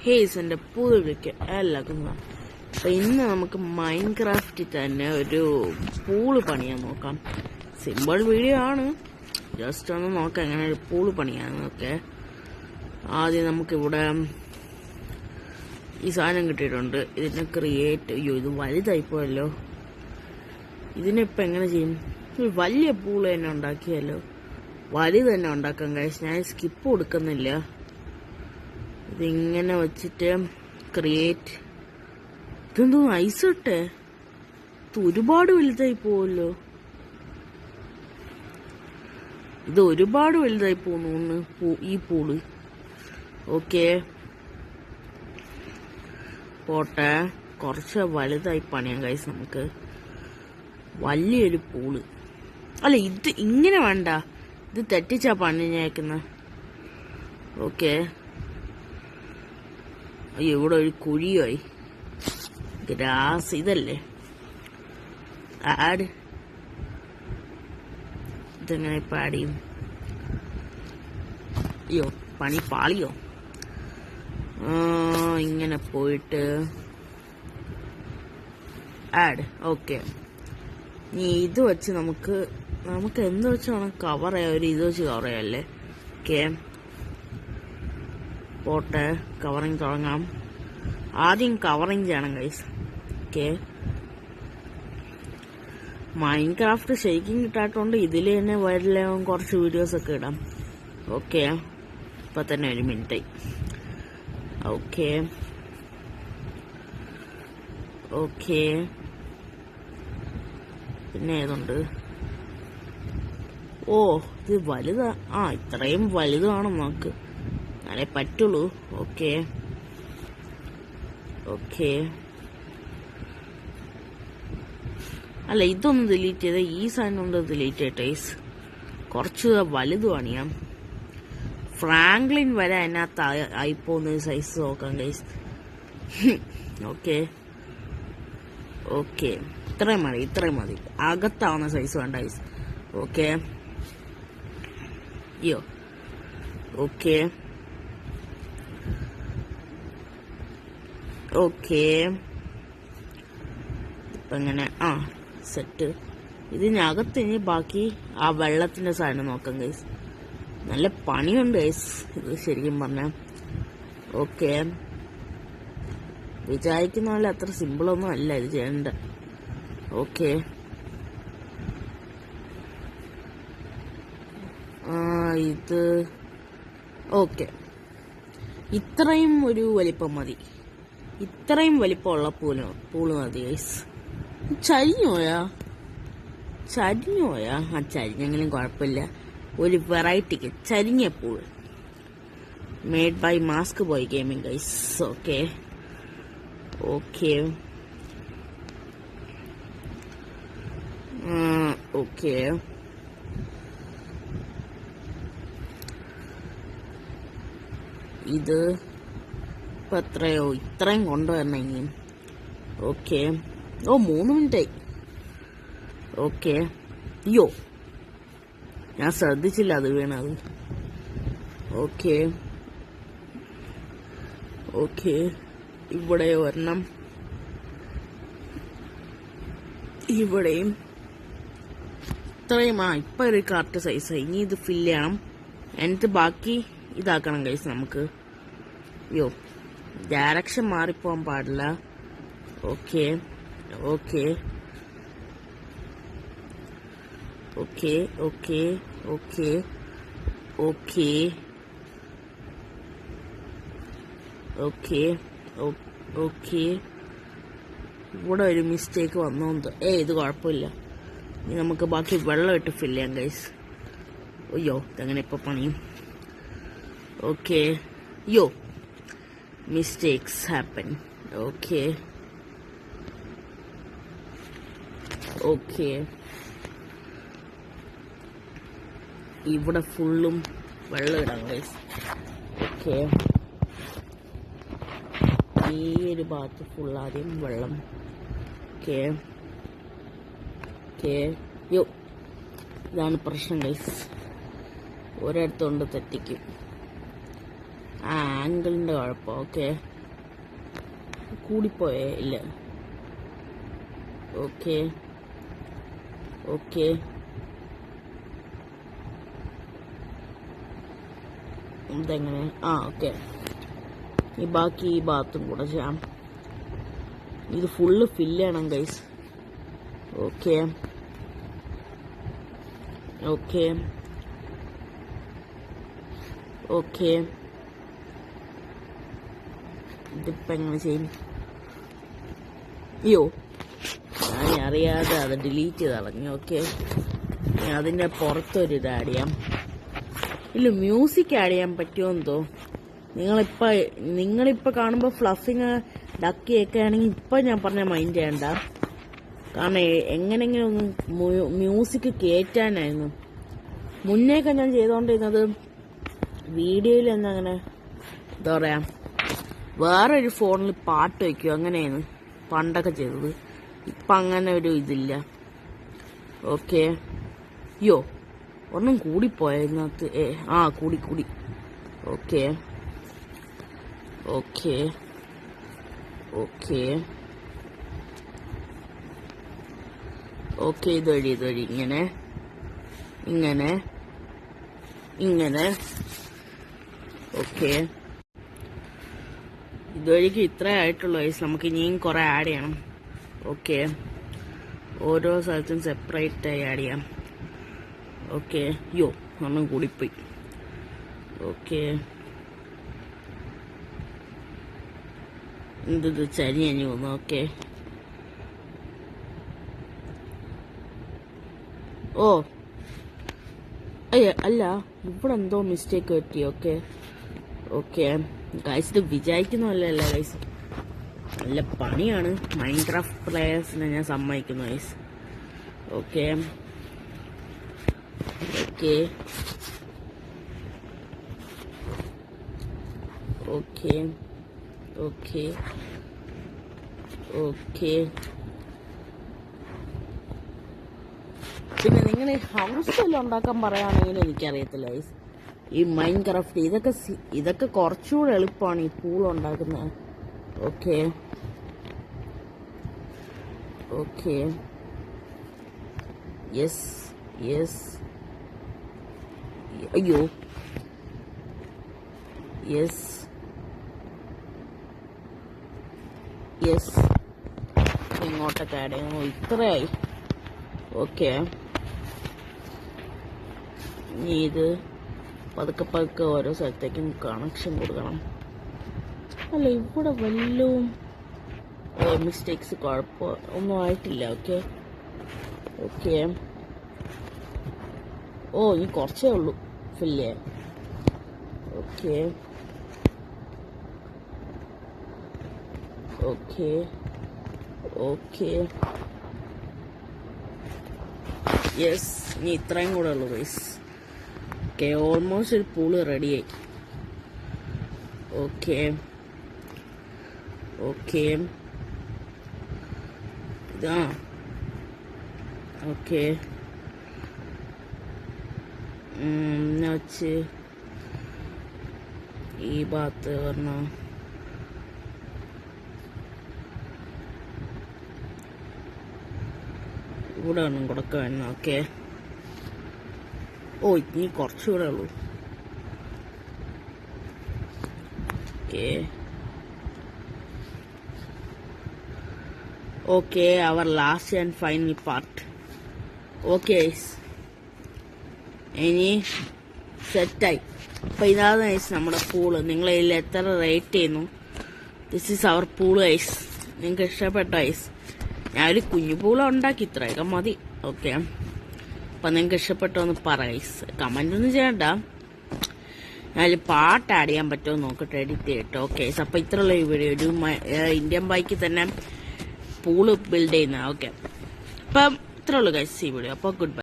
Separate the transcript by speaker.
Speaker 1: ഹേയ്സ് എൻ്റെ പുതിയ എല്ലാവർക്കും. അപ്പം ഇന്ന് നമുക്ക് മൈൻക്രാഫ്റ്റിൽ തന്നെ ഒരു പൂള് പണിയാൻ നോക്കാം. സിമ്പിൾ വീഡിയോ ആണ്, ജസ്റ്റ് ഒന്ന് നോക്കാം എങ്ങനെ ഒരു പൂള് പണിയാന്നൊക്കെ. ആദ്യം നമുക്കിവിടെ ഈ സാധനം കിട്ടിയിട്ടുണ്ട്. ഇതിനെ ക്രിയേറ്റ് ഇത് വലുതായിപ്പോയല്ലോ. ഇതിനിപ്പോൾ എങ്ങനെ ചെയ്യും? ഒരു വലിയ പൂള് തന്നെ ഉണ്ടാക്കിയല്ലോ, വലുത് തന്നെ ഉണ്ടാക്കാം ഗൈസ്. ഞാൻ സ്കിപ്പ് കൊടുക്കുന്നില്ല. ഇതിങ്ങനെ വെച്ചിട്ട് ക്രിയേറ്റ്. ഇതെന്തോ ഐസ് ഇട്ടേ, ഇത് ഒരുപാട് വലുതായി പോവല്ലോ. ഇത് ഒരുപാട് വലുതായി പോകുന്നു ഈ പൂള്. ഓക്കെ പോട്ടെ, കുറച്ച് വലുതായി പണിയാം ഗൈസ് നമുക്ക്. വലിയൊരു പൂള് അല്ല, ഇത് ഇങ്ങനെ വേണ്ട, ഇത് തെറ്റിച്ചാ പണിഞ്ഞേക്കുന്ന. ഓക്കെ, അയ്യോ ഇവിടെ ഒരു കുഴിയായി. ഗ്രാസ് ഇതല്ലേ ആഡ്. ഇതെങ്ങനെ ഇപ്പം ആഡ് ചെയ്യും? അയ്യോ പണി പാളിയോ. ഇങ്ങനെ പോയിട്ട് ആഡ്. ഓക്കെ, നീ ഇത് വെച്ച് നമുക്ക് എന്ത് വെച്ച് വേണം കവർ ചെയ്യാം. ഒരു ഇത് വെച്ച് കവർ ചെയ്യാമല്ലേ. ഓക്കെ പോട്ടെ, കവറിങ് തുടങ്ങാം. ആദ്യം കവറിങ് ചെയ്യണം ഗൈസ്. ഓക്കെ, മൈൻക്രാഫ്റ്റ് ശരിക്കും കിട്ടാത്തതുകൊണ്ട് ഇതിൽ തന്നെ വരില്ല കുറച്ച് വീഡിയോസൊക്കെ ഇടാം. ഓക്കെ, ഇപ്പം തന്നെ 1 മിനിറ്റായി. ഓക്കെ ഓക്കെ, പിന്നെ ഏതുണ്ട്? ഓ ഇത് വലുതാ. ഇത്രയും വലുതാണ് നമുക്ക്, എന്നാലേ പറ്റുള്ളൂ. ഓക്കെ ഓക്കെ, അല്ല ഇതൊന്ന് ഡിലീറ്റ് ചെയ്ത, ഈ സാധനം ഒന്ന് ഡിലീറ്റ് ചെയ്യട്ടെ. കുറച്ച് വലുത് പണിയാം. ഫ്രാങ്ക്ലിൻ വരെ അതിനകത്ത് ആയിപ്പോകുന്ന സൈസ് നോക്കാം ഗൈസ്. ഓക്കെ ഓക്കെ, ഇത്രയും മതി. അകത്താവുന്ന സൈസ് വേണ്ട ഗൈസ്. ഓക്കെ യോ ഓക്കെ ഓക്കെ, ഇപ്പം എങ്ങനെ സെറ്റ്. ഇതിനകത്ത് ഇനി ബാക്കി ആ വെള്ളത്തിന്റെ സാധനം നോക്കാം ഗൈസ്. നല്ല പണിയുണ്ട് ഗൈസ് ഇത് ശരിക്കും പറഞ്ഞ. ഓക്കെ, വിചാരിക്കുന്ന പോലെ അത്ര സിമ്പിളൊന്നും അല്ല ഇത് ചെയ്യേണ്ട. ഓക്കെ ഇത് ഓക്കെ, ഇത്രയും ഒരു വലിപ്പം മതി. ഇത്രയും വലിപ്പമുള്ള പൂള് മതി ഗൈസ്. ചരിഞ്ഞുപോയാ? ചരിഞ്ഞെങ്കിലും കുഴപ്പമില്ല. ഒരു വെറൈറ്റിക്ക് ചരിഞ്ഞ pool made by Mask Boy Gaming guys. Okay okay okay, ഇത് ഇപ്പം എത്രയോ, ഇത്രയും കൊണ്ടുവരണം ഇനിയും. ഓക്കെ 3 മിനിറ്റായി. ഓക്കെ, അയ്യോ ഞാൻ ശ്രദ്ധിച്ചില്ല അത് വീണത്. ഓക്കെ ഓക്കെ, ഇവിടെ ഒരെണ്ണം, ഇവിടെയും. ഇത്രയും ഇപ്പം ഒരു കറക്റ്റ് സൈസായി. ഇനി ഇത് ഫില്ല് ചെയ്യണം, എന്നിട്ട് ബാക്കി ഇതാക്കണം ഗൈസ് നമുക്ക്. അയ്യോ ഡയറക്ഷൻ മാറിപ്പോകാൻ പാടില്ല. Okay okay okay okay okay okay okay okay, ഇവിടെ ഒരു മിസ്റ്റേക്ക് വന്നോണ്ട്. ഇത് കുഴപ്പമില്ല. ഇനി നമുക്ക് ബാക്കി വെള്ളം ഇട്ട് ഫില്ല് ചെയ്യാം ഗൈസ്. അയ്യോ ഇതെങ്ങനെ ഇപ്പൊ പണിയും? ഓക്കെ യോ മിസ്റ്റേക്സ് ഹാപ്പൻ. ഓക്കെ ഓക്കെ, ഇവിടെ ഫുള്ളും വെള്ളം ഇടാം ഗൈസ്. ഓക്കെ, ഈ ഒരു ഭാഗത്ത് ഫുൾ ആദ്യം വെള്ളം. ഓക്കെ ഓക്കെ, യോ ഇതാണ് പ്രശ്നം ഗൈസ്, ഒരിടത്തുകൊണ്ട് തെറ്റിക്കും. ആ ആംഗിളിന്റെ കുഴപ്പം. ഓക്കെ, കൂടിപ്പോയേ ഇല്ല. ഓക്കെ ഓക്കെ ഇതെങ്ങനെ? ഓക്കെ, ബാക്കി ഈ ഭാഗത്തും കൂടെ ചെയ്യാം. ഇത് ഫുള്ള് ഫില്ല് ചെയ്യണം ഗൈസ്. ഓക്കെ ഓക്കെ ഓക്കെ ഇതിപ്പോ എങ്ങനെ ചെയ്യും? അയ്യോ, ഞാൻ അറിയാതെ അത് ഡിലീറ്റ് ചെയ്ത് കളഞ്ഞു. ഓക്കെ, അതിന്റെ പുറത്തൊരു ഇത് ആഡ് ചെയ്യാം. ഇല്ല, മ്യൂസിക് ആഡ് ചെയ്യാൻ പറ്റുമോ? നിങ്ങളിപ്പോ കാണുമ്പോ ഫ്ലഫിങ് ഡക്കിയൊക്കെ ആണെങ്കിൽ ഇപ്പൊ ഞാൻ പറഞ്ഞ മൈൻഡ് ചെയ്യണ്ട. കാരണം എങ്ങനെങ്കിലും ഒന്ന് മ്യൂസിക് കേറ്റാനായിരുന്നു. മുന്നേക്കെ ഞാൻ ചെയ്തോണ്ടിരുന്നത് വീഡിയോയിൽ അങ്ങനെ എന്താ പറയാ, വേറൊരു ഫോണിൽ പാട്ട് വയ്ക്കും, അങ്ങനെയാണ് പണ്ടൊക്കെ ചെയ്തത്. ഇപ്പൊ അങ്ങനെ ഒരു ഇതില്ല. ഓക്കെ, യോ ഒന്നും കൂടിപ്പോയ ഇതിനകത്ത്. കൂടി. ഓക്കെ ഓക്കെ ഓക്കെ ഓക്കെ ഇതുവഴി ഇങ്ങനെ ഇങ്ങനെ ഇങ്ങനെ. ഓക്കെ, ഇതുവഴിക്ക് ഇത്രേ ആയിട്ടുള്ളൂ ഗൈസ്. നമുക്ക് ഇനിയും കുറെ ആഡ് ചെയ്യണം. ഓക്കെ, ഓരോ സ്ഥലത്തും സെപ്പറേറ്റ് ആയി ആഡ് ചെയ്യാം. ഓക്കെ, യോ ഒന്നും കൂടിപ്പോയി. ഓക്കെ, ഇത് ചരിഞ്ഞു പോന്നു. ഓക്കെ, ഓ അല്ല, ഇവിടെ എന്തോ മിസ്റ്റേക്ക് പറ്റി. ഓക്കെ ഓക്കെ ഗൈസ്, ഇത് വിചാരിക്കുന്നതല്ല ഗൈസ്, നല്ല പണിയാണ്. മൈൻക്രാഫ്റ്റ് പ്ലേയേഴ്സിനെ ഞാൻ സമ്മതിക്കുന്നു guys. Okay okay okay okay okay പിന്നെ നിങ്ങൾ ഹൗസ് എല്ലാം ഉണ്ടാക്കാൻ പറയുകയാണെങ്കിൽ എനിക്കറിയത്തില്ല ഗൈസ്. ഈ മൈൻക്രാഫ്റ്റ് ഇതൊക്കെ കുറച്ചുകൂടെ എളുപ്പമാണ് ഈ പൂൾ ഉണ്ടാക്കുന്നത്. ഓക്കെ ഓക്കെ യെസ് യെസ് അയ്യോ യെസ് യെസ് ഇങ്ങോട്ടൊക്കെ ആഡ് ചെയ്യുന്നു. ഇത്രയായി. ഓക്കെ, ഇനി ഇത് പതുക്കെ ഓരോ സ്ഥലത്തേക്കും കണക്ഷൻ കൊടുക്കണം. അല്ല, ഇവിടെ വല്ലതും മിസ്റ്റേക്സ് ഒന്നും ആയിട്ടില്ല. ഓക്കെ ഓക്കെ ഇനി കുറച്ചേ ഉള്ളൂ ഫില്ല് ചെയ്യാൻ. ഓക്കെ ഓക്കെ ഓക്കെ യെസ്, ഇനി ഇത്രയും കൂടെ ഉള്ളു ഗൈസ്. ഓക്കെ, ഓൾമോസ്റ്റ് ഒരു പൂള് റെഡിയായി. ഓക്കെ ഓക്കെ ഇതാ. ഓക്കെ, എന്നാ വെച്ച് ഈ ഭാഗത്ത് പറഞ്ഞ ഇവിടെ ഒന്നും കൊടുക്ക വേണം. ഓക്കെ, ഇനി കുറച്ചുകൂടെ ഉള്ളൂ. Okay okay our last and final part. Okay, ഇനി സെറ്റായി. അപ്പൊ ഇതാണ് ഐസ് നമ്മുടെ പൂള്. നിങ്ങൾ ഇതിൽ എത്ര റേറ്റ് ചെയ്യുന്നു? This is our pool ice. നിങ്ങൾക്ക് ഇഷ്ടപ്പെട്ട ഐസ്? ഞാനൊരു കുഞ്ഞു പൂള ഉണ്ടാക്കി, ഇത്രയൊക്കെ മതി. ഓക്കെ, അപ്പൊ നിങ്ങൾക്ക് ഇഷ്ടപ്പെട്ടോന്ന് പറയസ്. കമന്റ് ഒന്നും ചെയ്യണ്ട. ഞാനൊരു പാട്ട് ആഡ് ചെയ്യാൻ പറ്റുമോ നോക്കട്ടെ, എഡിറ്റ് ചെയ്തിട്ട്. ഓക്കെ, അപ്പൊ ഇത്രയുള്ള ഈ വീഡിയോ, ഒരു ഇന്ത്യൻ ബൈക്കിൽ തന്നെ പൂള് ബിൽഡ് ചെയ്യുന്ന. ഓക്കെ, അപ്പം ഇത്രയുള്ളൂ ഗൈസ് ഈ വീഡിയോ. അപ്പോൾ ഗുഡ് ബൈ.